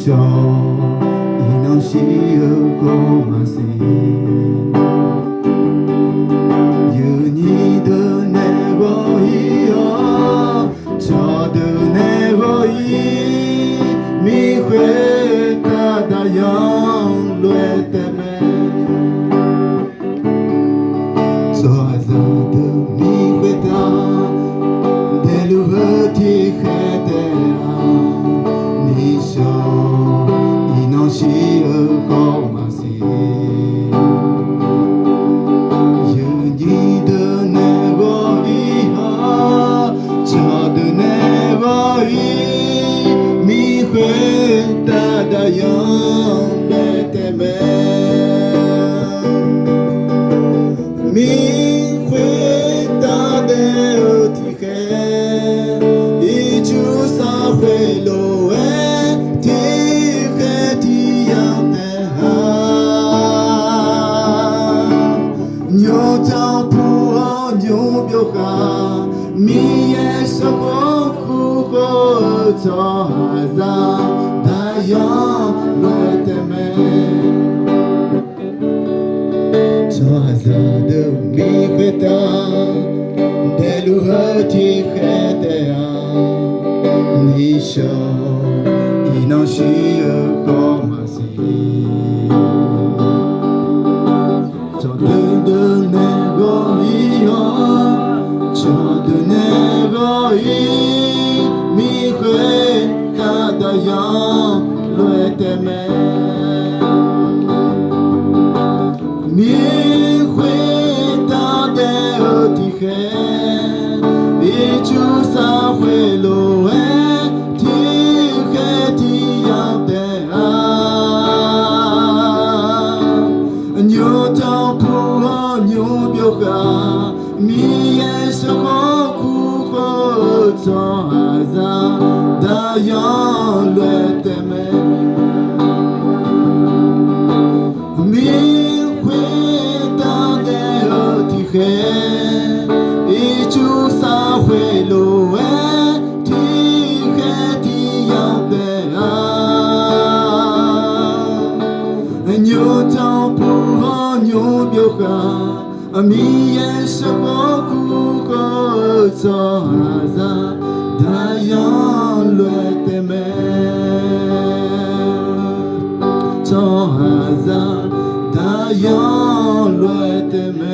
手伊能是个嘛是，有你的那个以后，找的那个伊，米会大大样落的美。So azad mi khweta delu hati khedea nisho inoshi ko masi yuni de nego iha cha de nego I mi khweta da yang le teme mi会打的体黑，一出撒会落哎，体黑体样的哈，牛角不好牛表哈，米也是我苦过做哈子，太阳落的美。azad mi khweta delu hati khedea nisho inoshi ko masi cho de nego iho cho de nego I mi khweta da yang lo teme mi会打的体黑，一出撒会落哎，体黑体样的啊，牛角不好牛表哈，米也是我苦过做哈子，大样落的美。一出撒会落哎，体黑体样的啊，牛角不好牛表哈，米也是我苦过做哈子，太阳落的美，做哈子，太阳落的美。